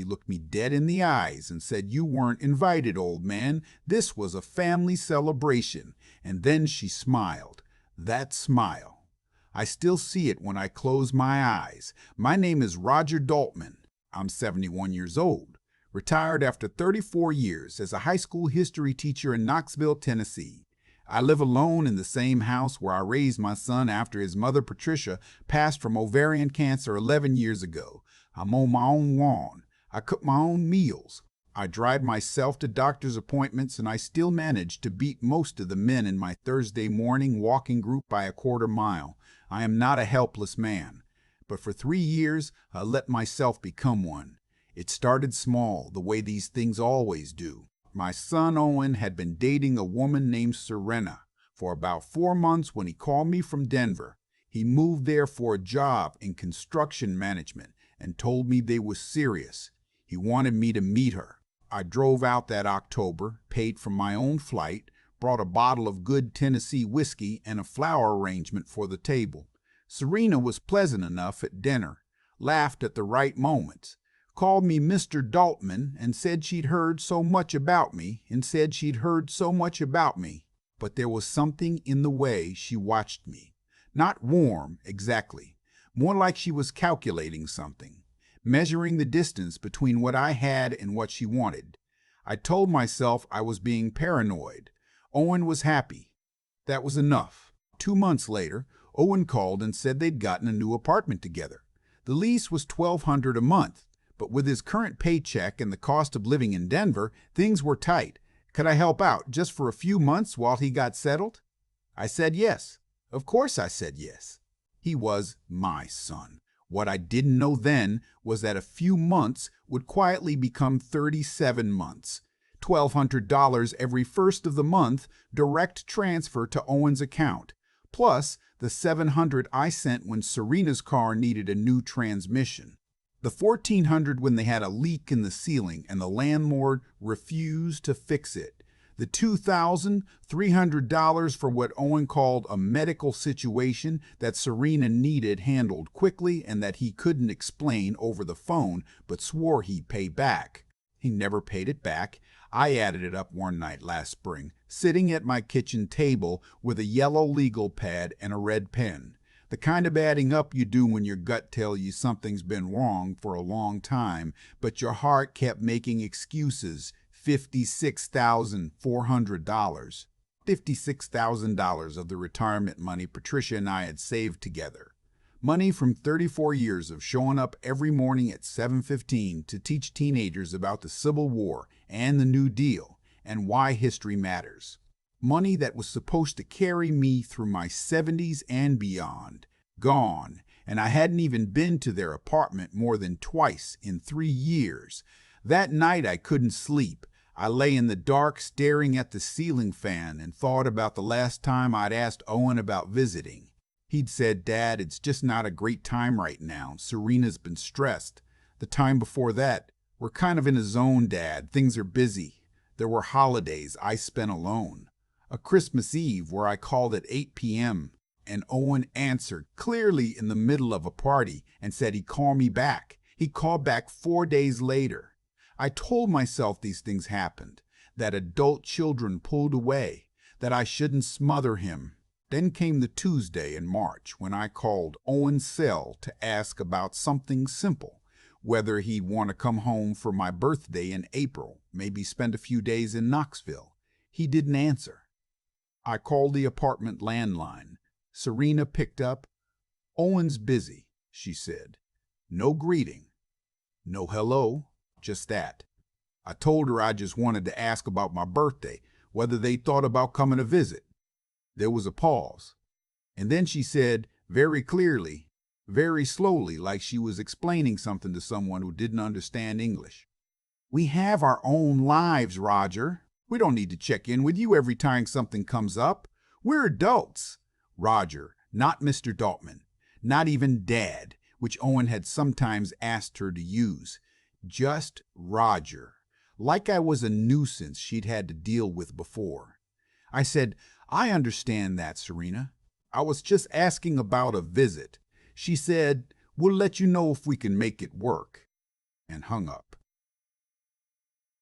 looked me dead in the eyes and said, "You weren't invited, old man. This was a family celebration." And then she smiled. That smile. I still see it when I close my eyes. My name is Roger Daltman. I'm 71 years old, retired after 34 years as a high school history teacher in Knoxville, Tennessee. I live alone in the same house where I raised my son after his mother, Patricia, passed from ovarian cancer 11 years ago. I mow my own lawn. I cook my own meals. I drive myself to doctor's appointments, and I still manage to beat most of the men in my Thursday morning walking group by a quarter mile. I am not a helpless man. But for 3 years, I let myself become one. It started small, the way these things always do. My son Owen had been dating a woman named Serena for about 4 months when he called me from Denver. He moved there for a job in construction management and told me they were serious. He wanted me to meet her. I drove out that October, paid for my own flight, brought a bottle of good Tennessee whiskey and a flower arrangement for the table. Serena was pleasant enough at dinner, laughed at the right moments, called me Mr. Daltman, and said she'd heard so much about me, But there was something in the way she watched me. Not warm, exactly. More like she was calculating something, measuring the distance between what I had and what she wanted. I told myself I was being paranoid. Owen was happy. That was enough. 2 months later, Owen called and said they'd gotten a new apartment together. The lease was $1,200 a month, but with his current paycheck and the cost of living in Denver, things were tight. Could I help out just for a few months while he got settled? I said yes. Of course I said yes. He was my son. What I didn't know then was that a few months would quietly become 37 months. $1,200 every first of the month, direct transfer to Owen's account, plus the $700 I sent when Serena's car needed a new transmission. The $1,400 when they had a leak in the ceiling and the landlord refused to fix it. The $2,300 for what Owen called a medical situation that Serena needed handled quickly and that he couldn't explain over the phone but swore he'd pay back. He never paid it back. I added it up one night last spring, sitting at my kitchen table with a yellow legal pad and a red pen. The kind of adding up you do when your gut tells you something's been wrong for a long time, but your heart kept making excuses. $56,400. $56,000 of the retirement money Patricia and I had saved together. Money from 34 years of showing up every morning at 7:15 to teach teenagers about the Civil War and the New Deal and why history matters. Money that was supposed to carry me through my 70s and beyond. Gone, and I hadn't even been to their apartment more than twice in 3 years. That night I couldn't sleep. I lay in the dark staring at the ceiling fan and thought about the last time I'd asked Owen about visiting. He'd said, "Dad, it's just not a great time right now. Serena's been stressed." The time before that, "We're kind of in a zone, Dad. Things are busy." There were holidays I spent alone. A Christmas Eve where I called at 8 p.m. and Owen answered clearly in the middle of a party and said he'd call me back. He called back 4 days later. I told myself these things happened, that adult children pulled away, that I shouldn't smother him. Then came the Tuesday in March when I called Owen's cell to ask about something simple, whether he'd want to come home for my birthday in April, maybe spend a few days in Knoxville. He didn't answer. I called the apartment landline. Serena picked up. "Owen's busy," she said. No greeting. No hello. Just that. I told her I just wanted to ask about my birthday, whether they thought about coming to visit. There was a pause. And then she said, very clearly, very slowly, like she was explaining something to someone who didn't understand English. "We have our own lives, Roger. We don't need to check in with you every time something comes up. We're adults." Roger, not Mr. Daltman, not even Dad, which Owen had sometimes asked her to use. Just Roger, like I was a nuisance she'd had to deal with before. I said, "I understand that, Serena. I was just asking about a visit." She said, "We'll let you know if we can make it work," and hung up.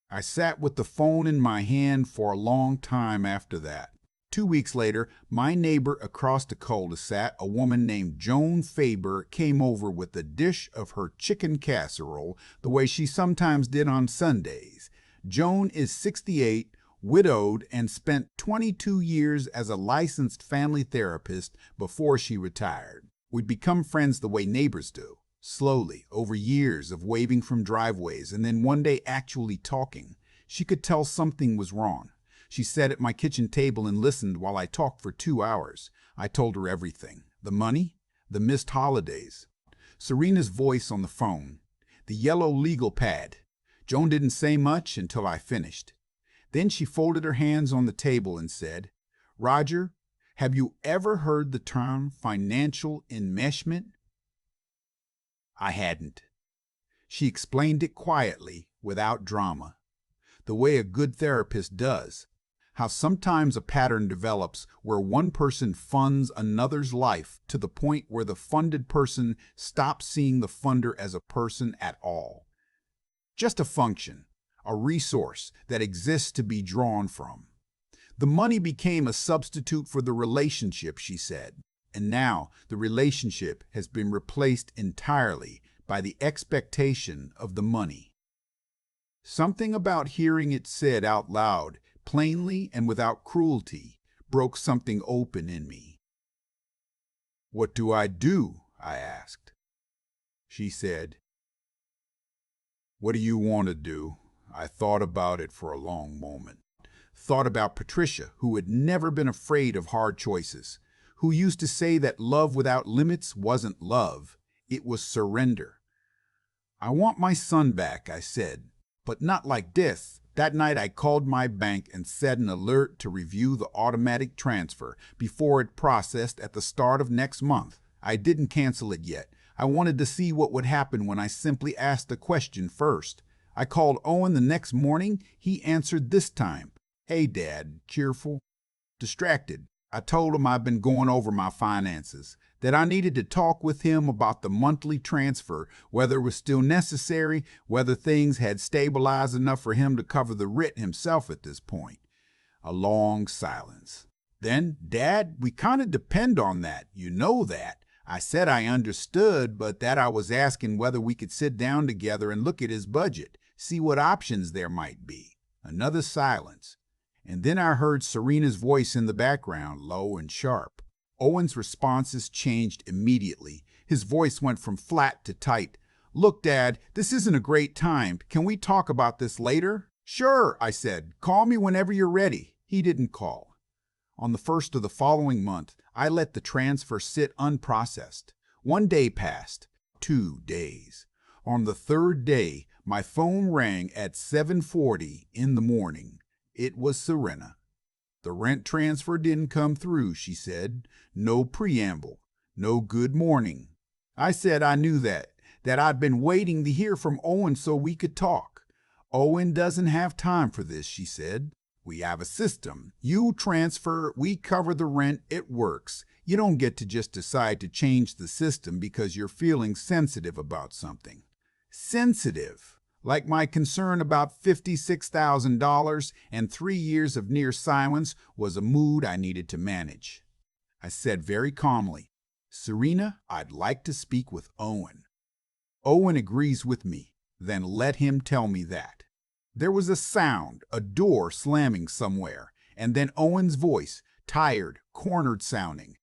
I sat with the phone in my hand for a long time after that. 2 weeks later, my neighbor across the cul-de-sac, a woman named Joan Faber, came over with a dish of her chicken casserole the way she sometimes did on Sundays. Joan is 68, widowed, and spent 22 years as a licensed family therapist before she retired. We'd become friends the way neighbors do, slowly, over years of waving from driveways, and then one day actually talking. She could tell something was wrong. She sat at my kitchen table and listened while I talked for 2 hours. I told her everything. The money, the missed holidays, Serena's voice on the phone, the yellow legal pad. Joan didn't say much until I finished. Then she folded her hands on the table and said, "Roger, have you ever heard the term financial enmeshment?" I hadn't. She explained it quietly, without drama, the way a good therapist does. How sometimes a pattern develops where one person funds another's life to the point where the funded person stops seeing the funder as a person at all. Just a function, a resource that exists to be drawn from. The money became a substitute for the relationship, she said, and now the relationship has been replaced entirely by the expectation of the money. Something about hearing it said out loud, plainly and without cruelty, broke something open in me. "What do I do?" I asked. She said, "What do you want to do?" I thought about it for a long moment. Thought about Patricia, who had never been afraid of hard choices, who used to say that love without limits wasn't love, it was surrender. "I want my son back," I said, "but not like this." That night I called my bank and set an alert to review the automatic transfer before it processed at the start of next month. I didn't cancel it yet. I wanted to see what would happen when I simply asked the question first. I called Owen the next morning. He answered this time. "Hey, Dad," cheerful. Distracted, I told him I'd been going over my finances, that I needed to talk with him about the monthly transfer, whether it was still necessary, whether things had stabilized enough for him to cover the rent himself at this point. A long silence. Then, "Dad, we kind of depend on that. You know that." I said I understood, but that I was asking whether we could sit down together and look at his budget, see what options there might be. Another silence. And then I heard Serena's voice in the background, low and sharp. Owen's responses changed immediately. His voice went from flat to tight. "Look, Dad, this isn't a great time. Can we talk about this later?" "Sure," I said. "Call me whenever you're ready." He didn't call. On the 1st of the following month, I let the transfer sit unprocessed. 1 day passed. 2 days. On the 3rd day, my phone rang at 7:40 in the morning. It was Serena. "The rent transfer didn't come through," she said. No preamble. No good morning. I said I knew that I'd been waiting to hear from Owen so we could talk. "Owen doesn't have time for this," she said. "We have a system. You transfer, we cover the rent, it works. You don't get to just decide to change the system because you're feeling sensitive about something." Sensitive. Like my concern about $56,000 and 3 years of near silence was a mood I needed to manage. I said very calmly, "Serena, I'd like to speak with Owen." "Owen agrees with me." "Then let him tell me that." There was a sound, a door slamming somewhere, and then Owen's voice, tired, cornered sounding.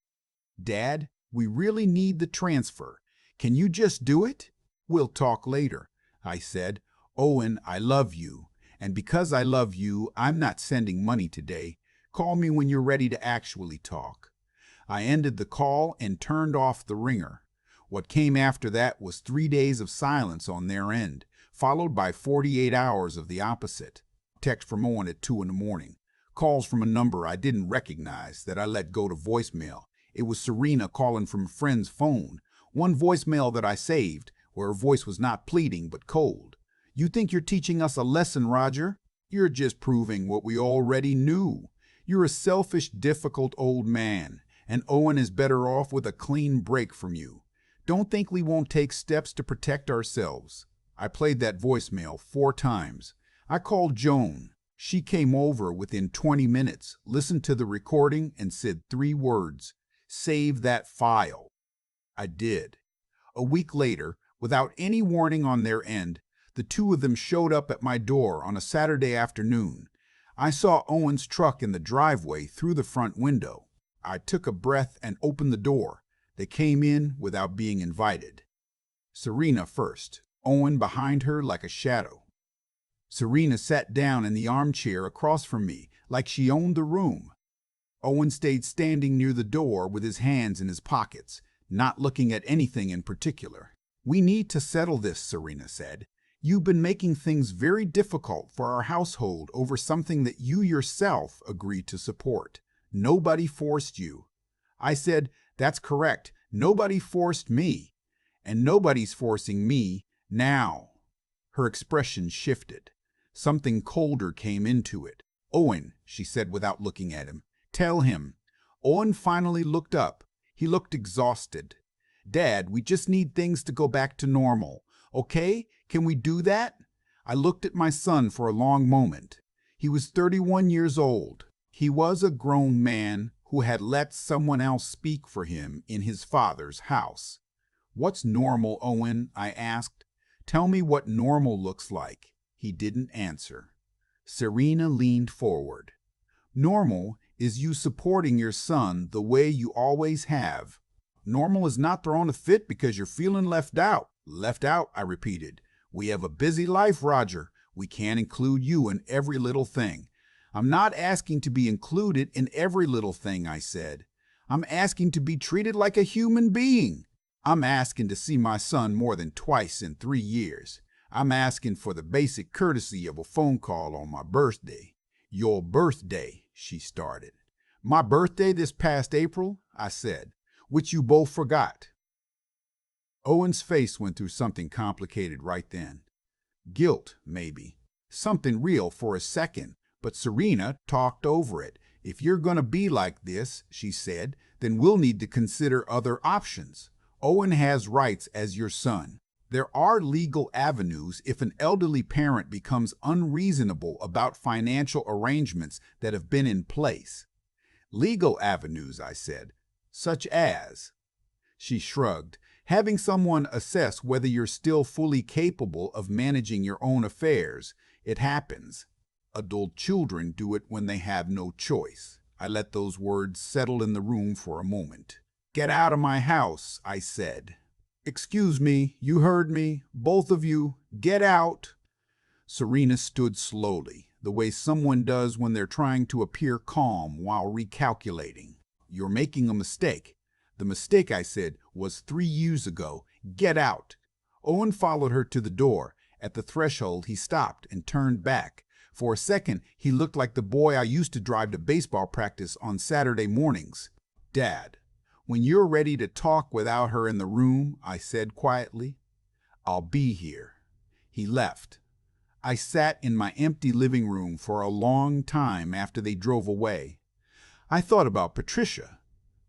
"Dad, we really need the transfer. Can you just do it?" "We'll talk later," I said. "Owen, I love you, and because I love you, I'm not sending money today. Call me when you're ready to actually talk." I ended the call and turned off the ringer. What came after that was 3 days of silence on their end, followed by 48 hours of the opposite. Text from Owen at 2 in the morning. Calls from a number I didn't recognize that I let go to voicemail. It was Serena calling from a friend's phone. One voicemail that I saved, where her voice was not pleading but cold. "You think you're teaching us a lesson, Roger? You're just proving what we already knew. You're a selfish, difficult old man, and Owen is better off with a clean break from you. Don't think we won't take steps to protect ourselves." I played that voicemail 4 times. I called Joan. She came over within 20 minutes, listened to the recording, and said 3 words: "Save that file." I did. A week later, without any warning on their end, the two of them showed up at my door on a Saturday afternoon. I saw Owen's truck in the driveway through the front window. I took a breath and opened the door. They came in without being invited. Serena first, Owen behind her like a shadow. Serena sat down in the armchair across from me, like she owned the room. Owen stayed standing near the door with his hands in his pockets, not looking at anything in particular. "We need to settle this," Serena said. "You've been making things very difficult for our household over something that you yourself agreed to support. Nobody forced you." I said, "That's correct. Nobody forced me. And nobody's forcing me now." Her expression shifted. Something colder came into it. "Owen," she said without looking at him, "tell him." Owen finally looked up. He looked exhausted. "Dad, we just need things to go back to normal. Okay? Can we do that?" I looked at my son for a long moment. He was 31 years old. He was a grown man who had let someone else speak for him in his father's house. "What's normal, Owen?" I asked. "Tell me what normal looks like." He didn't answer. Serena leaned forward. "Normal is you supporting your son the way you always have. Normal is not throwing a fit because you're feeling left out." "Left out," I repeated. "We have a busy life, Roger. We can't include you in every little thing." "I'm not asking to be included in every little thing," I said. "I'm asking to be treated like a human being. I'm asking to see my son more than twice in 3 years. I'm asking for the basic courtesy of a phone call on my birthday." "Your birthday," she started. "My birthday this past April," I said, "which you both forgot." Owen's face went through something complicated right then. Guilt, maybe. Something real for a second, but Serena talked over it. "If you're going to be like this," she said, "then we'll need to consider other options. Owen has rights as your son. There are legal avenues if an elderly parent becomes unreasonable about financial arrangements that have been in place." "Legal avenues," I said. "Such as?" She shrugged. "Having someone assess whether you're still fully capable of managing your own affairs. It happens. Adult children do it when they have no choice." I let those words settle in the room for a moment. "Get out of my house," I said. "Excuse me, you heard me. Both of you, get out." Serena stood slowly, the way someone does when they're trying to appear calm while recalculating. "You're making a mistake." "The mistake," I said, "was 3 years ago. Get out." Owen followed her to the door. At the threshold, he stopped and turned back. For a second, he looked like the boy I used to drive to baseball practice on Saturday mornings. "Dad, when you're ready to talk without her in the room," I said quietly, "I'll be here." He left. I sat in my empty living room for a long time after they drove away. I thought about Patricia,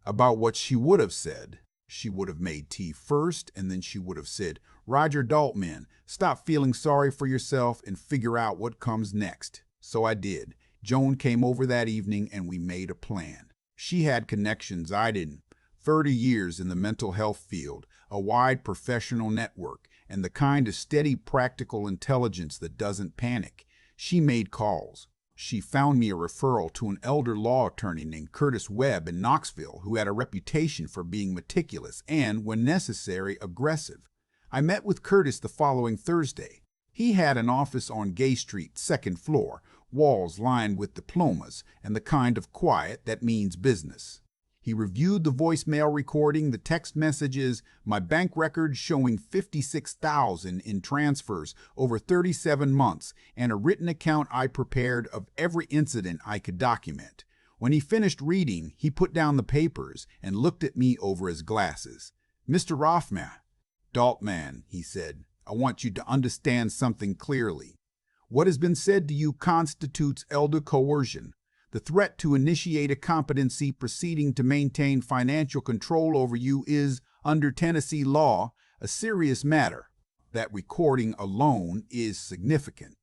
about what she would have said. She would have made tea first, and then she would have said, "Roger Daltman, stop feeling sorry for yourself and figure out what comes next." So I did. Joan came over that evening and we made a plan. She had connections I didn't. 30 years in the mental health field, a wide professional network, and the kind of steady practical intelligence that doesn't panic. She made calls. She found me a referral to an elder law attorney named Curtis Webb in Knoxville who had a reputation for being meticulous and, when necessary, aggressive. I met with Curtis the following Thursday. He had an office on Gay Street, 2nd floor, walls lined with diplomas, and the kind of quiet that means business. He reviewed the voicemail recording, the text messages, my bank records showing $56,000 in transfers over 37 months, and a written account I prepared of every incident I could document. When he finished reading, he put down the papers and looked at me over his glasses. "Mr. Daltman," he said, "I want you to understand something clearly. What has been said to you constitutes elder coercion. The threat to initiate a competency proceeding to maintain financial control over you is, under Tennessee law, a serious matter. That recording alone is significant.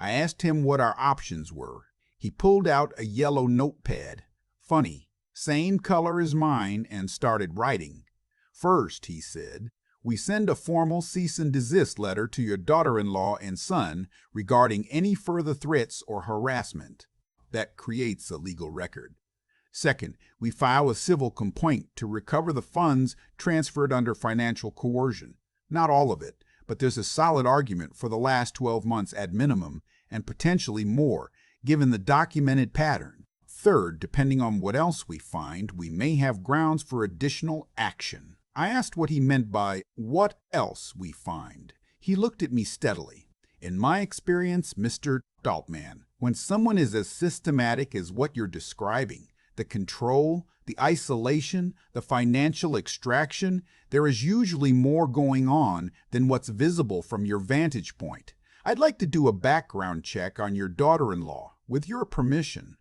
I asked him what our options were. He pulled out a yellow notepad, funny, same color as mine, and started writing. First, he said, we send a formal cease and desist letter to your daughter-in-law and son regarding any further threats or harassment. That creates a legal record. Second, we file a civil complaint to recover the funds transferred under financial coercion. Not all of it, but there's a solid argument for the last 12 months at minimum, and potentially more, given the documented pattern. Third, depending on what else we find, we may have grounds for additional action. I asked what he meant by what else we find. He looked at me steadily. In my experience, Mr. Daltman, when someone is as systematic as what you're describing, the control, the isolation, the financial extraction, there is usually more going on than what's visible from your vantage point. I'd like to do a background check on your daughter-in-law, with your permission.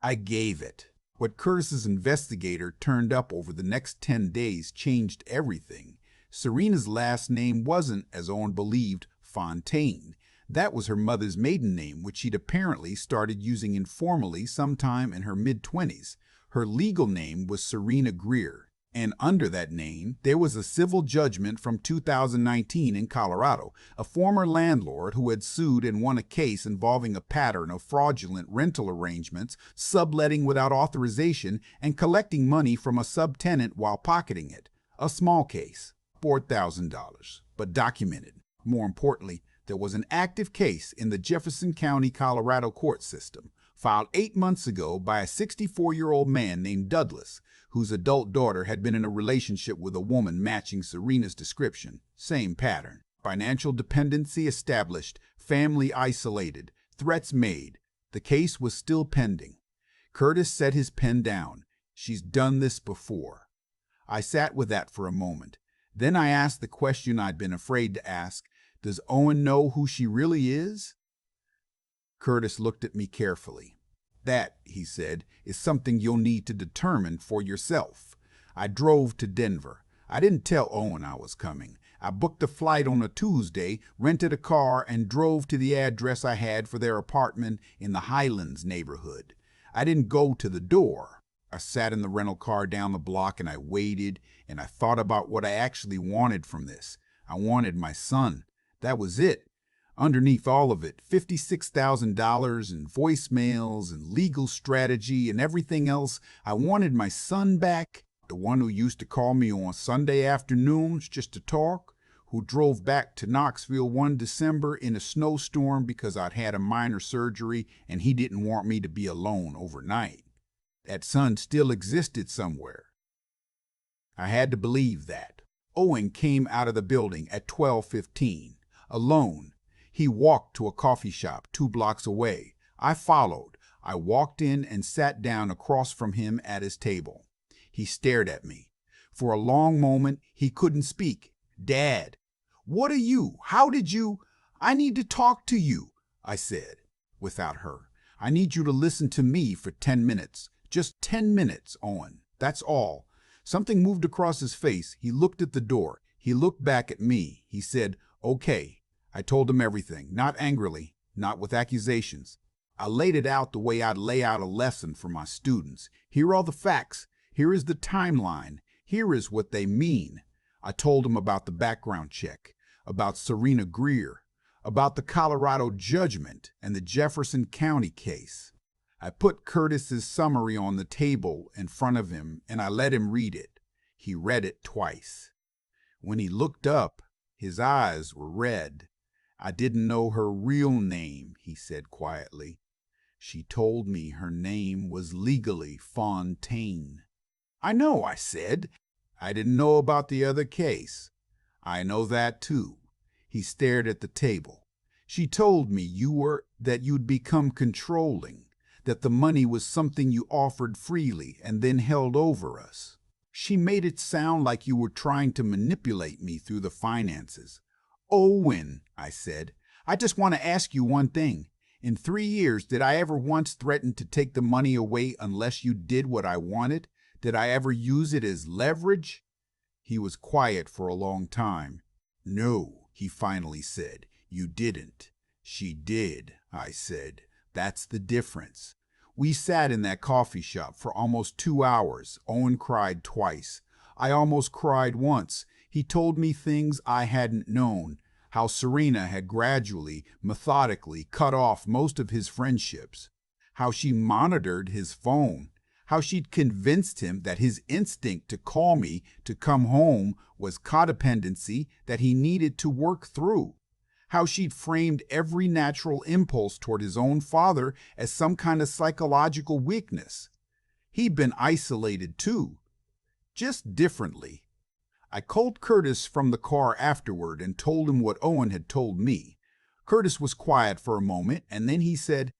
I gave it. What Curtis's investigator turned up over the next 10 days changed everything. Serena's last name wasn't, as Owen believed, Fontaine. That was her mother's maiden name, which she'd apparently started using informally sometime in her mid-20s. Her legal name was Serena Greer, and under that name, there was a civil judgment from 2019 in Colorado. A former landlord who had sued and won a case involving a pattern of fraudulent rental arrangements, subletting without authorization, and collecting money from a subtenant while pocketing it. A small case, $4,000, but documented. More importantly, there was an active case in the Jefferson County, Colorado court system, filed 8 months ago by a 64-year-old man named Douglas, whose adult daughter had been in a relationship with a woman matching Serena's description. Same pattern. Financial dependency established, family isolated, threats made. The case was still pending. Curtis set his pen down. She's done this before. I sat with that for a moment. Then I asked the question I'd been afraid to ask. Does Owen know who she really is? Curtis looked at me carefully. That, he said, is something you'll need to determine for yourself. I drove to Denver. I didn't tell Owen I was coming. I booked a flight on a Tuesday, rented a car, and drove to the address I had for their apartment in the Highlands neighborhood. I didn't go to the door. I sat in the rental car down the block and I waited, and I thought about what I actually wanted from this. I wanted my son. That was it. Underneath all of it, $56,000 in voicemails and legal strategy and everything else, I wanted my son back, the one who used to call me on Sunday afternoons just to talk, who drove back to Knoxville one December in a snowstorm because I'd had a minor surgery and he didn't want me to be alone overnight. That son still existed somewhere. I had to believe that. Owen came out of the building at 12:15, alone. He walked to a coffee shop 2 blocks away. I followed. I walked in and sat down across from him at his table. He stared at me. For a long moment, he couldn't speak. Dad, what are you? How did you? I need to talk to you, I said, without her. I need you to listen to me for 10 minutes. Just 10 minutes, Owen. That's all. Something moved across his face. He looked at the door. He looked back at me. He said, okay. I told him everything, not angrily, not with accusations. I laid it out the way I'd lay out a lesson for my students. Here are the facts. Here is the timeline. Here is what they mean. I told him about the background check, about Serena Greer, about the Colorado judgment and the Jefferson County case. I put Curtis's summary on the table in front of him and I let him read it. He read it twice. When he looked up, his eyes were red. I didn't know her real name, he said quietly. She told me her name was legally Fontaine. I know, I said. I didn't know about the other case. I know that too. He stared at the table. She told me that you'd become controlling, that the money was something you offered freely and then held over us. She made it sound like you were trying to manipulate me through the finances. Owen, I said, I just want to ask you one thing. In 3 years, did I ever once threaten to take the money away unless you did what I wanted? Did I ever use it as leverage? He was quiet for a long time. No, he finally said, you didn't. She did, I said. That's the difference. We sat in that coffee shop for almost 2 hours. Owen cried twice. I almost cried once. He told me things I hadn't known, how Serena had gradually, methodically cut off most of his friendships, how she monitored his phone, how she'd convinced him that his instinct to call me to come home was codependency that he needed to work through, how she'd framed every natural impulse toward his own father as some kind of psychological weakness. He'd been isolated too, just differently. I called Curtis from the car afterward and told him what Owen had told me. Curtis was quiet for a moment, and then he said,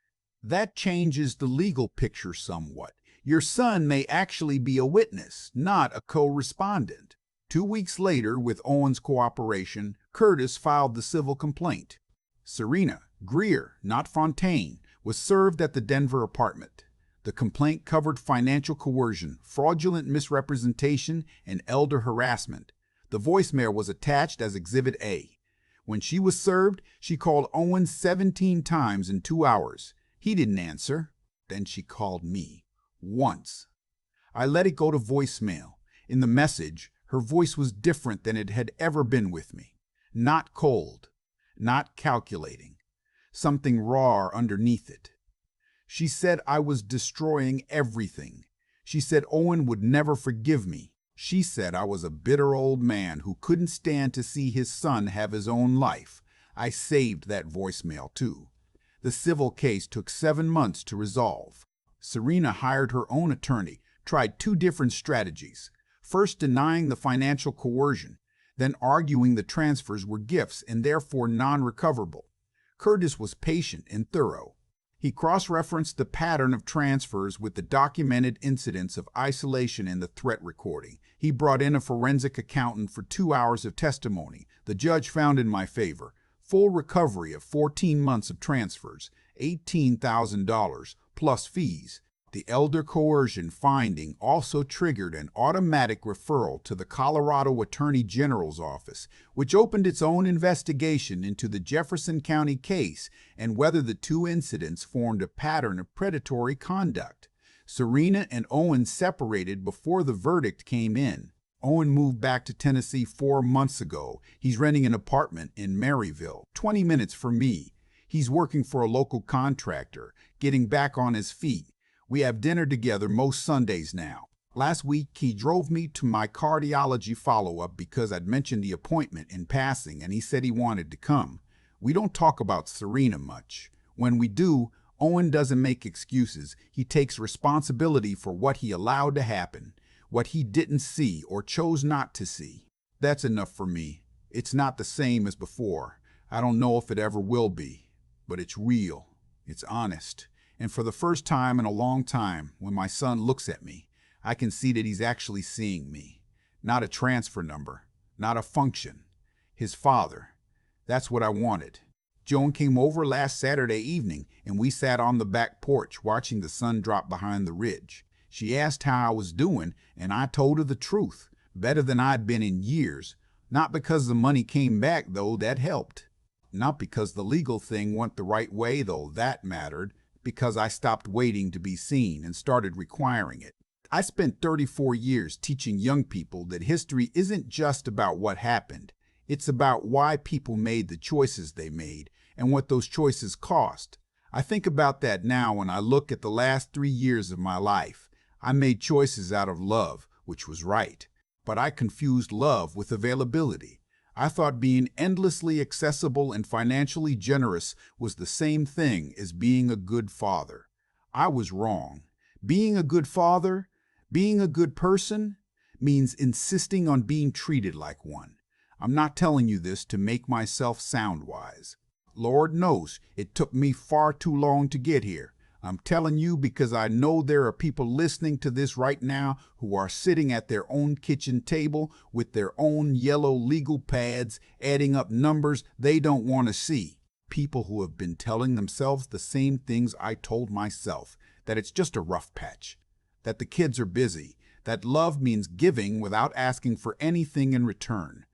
"That changes the legal picture somewhat. Your son may actually be a witness, not a co-respondent." 2 weeks later, with Owen's cooperation, Curtis filed the civil complaint. Serena Greer, not Fontaine, was served at the Denver apartment. The complaint covered financial coercion, fraudulent misrepresentation, and elder harassment. The voicemail was attached as Exhibit A. When she was served, she called Owen 17 times in 2 hours. He didn't answer. Then she called me. Once. I let it go to voicemail. In the message, her voice was different than it had ever been with me. Not cold. Not calculating. Something raw underneath it. She said I was destroying everything. She said Owen would never forgive me. She said I was a bitter old man who couldn't stand to see his son have his own life. I saved that voicemail too. The civil case took 7 months to resolve. Serena hired her own attorney, tried 2 different strategies. First denying the financial coercion, then arguing the transfers were gifts and therefore non-recoverable. Curtis was patient and thorough. He cross-referenced the pattern of transfers with the documented incidents of isolation in the threat recording. He brought in a forensic accountant for 2 hours of testimony. The judge found in my favor. Full recovery of 14 months of transfers, $18,000 plus fees. The elder coercion finding also triggered an automatic referral to the Colorado Attorney General's office, which opened its own investigation into the Jefferson County case and whether the 2 incidents formed a pattern of predatory conduct. Serena and Owen separated before the verdict came in. Owen moved back to Tennessee 4 months ago. He's renting an apartment in Maryville, 20 minutes from me. He's working for a local contractor, getting back on his feet. We have dinner together most Sundays now. Last week, he drove me to my cardiology follow-up because I'd mentioned the appointment in passing, and he said he wanted to come. We don't talk about Serena much. When we do, Owen doesn't make excuses. He takes responsibility for what he allowed to happen, what he didn't see or chose not to see. That's enough for me. It's not the same as before. I don't know if it ever will be, but it's real. It's honest. And for the first time in a long time, when my son looks at me, I can see that he's actually seeing me. Not a transfer number, not a function. His father. That's what I wanted. Joan came over last Saturday evening, and we sat on the back porch watching the sun drop behind the ridge. She asked how I was doing, and I told her the truth, better than I'd been in years. Not because the money came back, though, that helped. Not because the legal thing went the right way, though, that mattered. Because I stopped waiting to be seen and started requiring it. I spent 34 years teaching young people that history isn't just about what happened. It's about why people made the choices they made and what those choices cost. I think about that now when I look at the last 3 years of my life. I made choices out of love, which was right, but I confused love with availability. I thought being endlessly accessible and financially generous was the same thing as being a good father. I was wrong. Being a good father, being a good person, means insisting on being treated like one. I'm not telling you this to make myself sound wise. Lord knows it took me far too long to get here. I'm telling you because I know there are people listening to this right now who are sitting at their own kitchen table with their own yellow legal pads, adding up numbers they don't want to see. People who have been telling themselves the same things I told myself, that it's just a rough patch, that the kids are busy, that love means giving without asking for anything in return.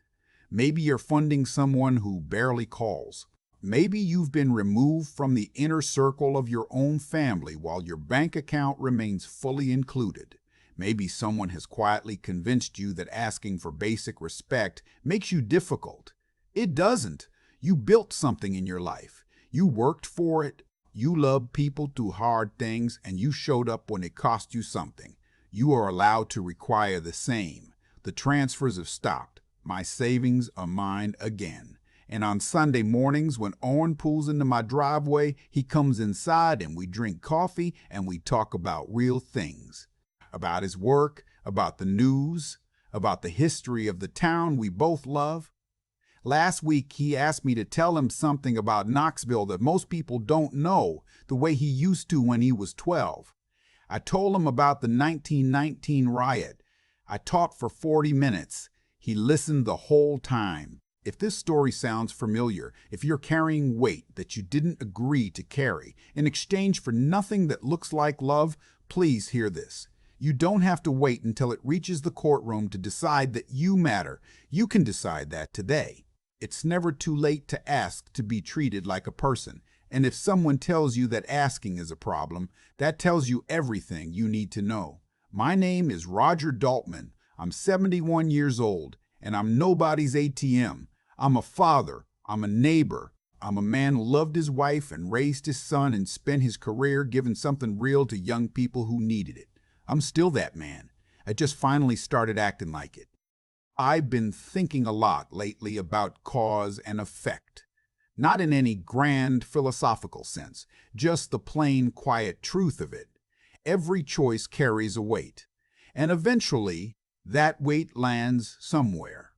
Maybe you're funding someone who barely calls. Maybe you've been removed from the inner circle of your own family while your bank account remains fully included. Maybe someone has quietly convinced you that asking for basic respect makes you difficult. It doesn't. You built something in your life. You worked for it. You loved people through hard things, and you showed up when it cost you something. You are allowed to require the same. The transfers have stopped. My savings are mine again. And on Sunday mornings, when Owen pulls into my driveway, he comes inside and we drink coffee and we talk about real things. About his work, about the news, about the history of the town we both love. Last week, he asked me to tell him something about Knoxville that most people don't know, the way he used to when he was 12. I told him about the 1919 riot. I talked for 40 minutes. He listened the whole time. If this story sounds familiar, if you're carrying weight that you didn't agree to carry in exchange for nothing that looks like love, please hear this. You don't have to wait until it reaches the courtroom to decide that you matter. You can decide that today. It's never too late to ask to be treated like a person. And if someone tells you that asking is a problem, that tells you everything you need to know. My name is Roger Daltman. I'm 71 years old, and I'm nobody's ATM. I'm a father, I'm a neighbor, I'm a man who loved his wife and raised his son and spent his career giving something real to young people who needed it. I'm still that man. I just finally started acting like it. I've been thinking a lot lately about cause and effect. Not in any grand philosophical sense, just the plain, quiet truth of it. Every choice carries a weight, and eventually that weight lands somewhere.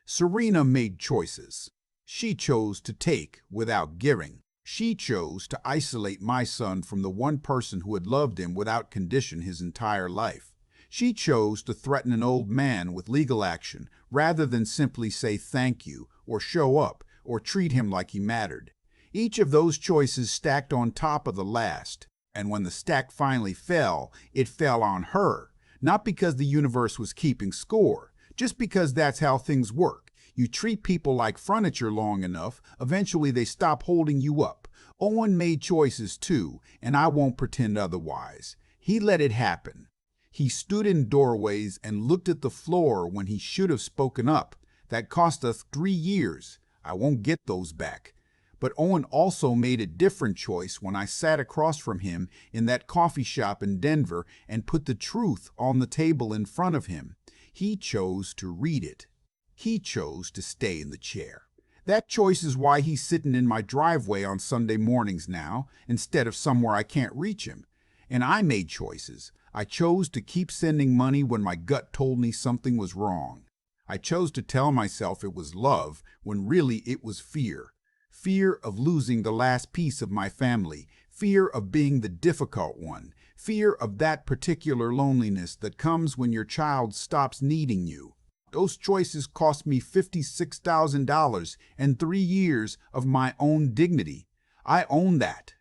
Serena made choices. She chose to take without giving. She chose to isolate my son from the one person who had loved him without condition his entire life. She chose to threaten an old man with legal action rather than simply say thank you or show up or treat him like he mattered. Each of those choices stacked on top of the last, and when the stack finally fell, it fell on her, not because the universe was keeping score, just because that's how things work. You treat people like furniture long enough, eventually they stop holding you up. Owen made choices too, and I won't pretend otherwise. He let it happen. He stood in doorways and looked at the floor when he should have spoken up. That cost us 3 years. I won't get those back. But Owen also made a different choice when I sat across from him in that coffee shop in Denver and put the truth on the table in front of him. He chose to read it. He chose to stay in the chair. That choice is why he's sitting in my driveway on Sunday mornings now, instead of somewhere I can't reach him. And I made choices. I chose to keep sending money when my gut told me something was wrong. I chose to tell myself it was love when really it was fear. Fear of losing the last piece of my family. Fear of being the difficult one. Fear of that particular loneliness that comes when your child stops needing you. Those choices cost me $56,000 and 3 years of my own dignity. I own that.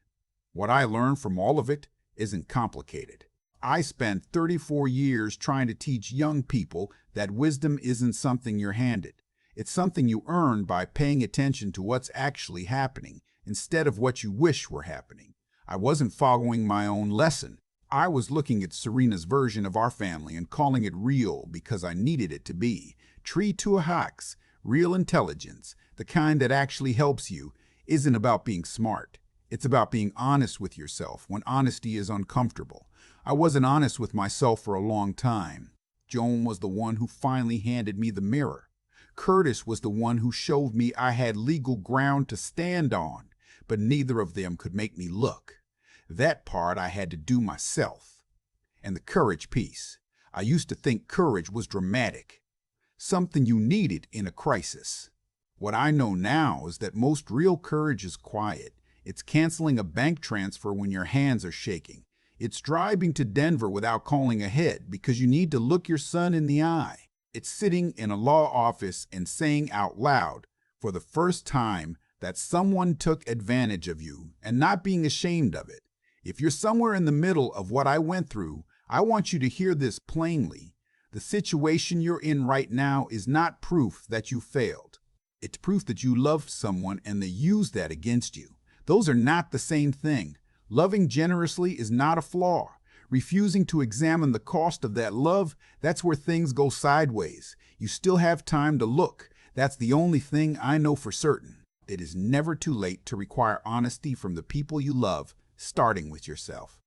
What I learned from all of it isn't complicated. I spent 34 years trying to teach young people that wisdom isn't something you're handed. It's something you earn by paying attention to what's actually happening instead of what you wish were happening. I wasn't following my own lesson. I was looking at Serena's version of our family and calling it real because I needed it to be. Tree to a hacks, real intelligence, the kind that actually helps you, isn't about being smart. It's about being honest with yourself when honesty is uncomfortable. I wasn't honest with myself for a long time. Joan was the one who finally handed me the mirror. Curtis was the one who showed me I had legal ground to stand on, but neither of them could make me look. That part I had to do myself. And the courage piece. I used to think courage was dramatic, something you needed in a crisis. What I know now is that most real courage is quiet. It's canceling a bank transfer when your hands are shaking. It's driving to Denver without calling ahead because you need to look your son in the eye. It's sitting in a law office and saying out loud, for the first time, that someone took advantage of you and not being ashamed of it. If you're somewhere in the middle of what I went through, I want you to hear this plainly. The situation you're in right now is not proof that you failed. It's proof that you loved someone and they used that against you. Those are not the same thing. Loving generously is not a flaw. Refusing to examine the cost of that love, that's where things go sideways. You still have time to look. That's the only thing I know for certain. It is never too late to require honesty from the people you love, starting with yourself.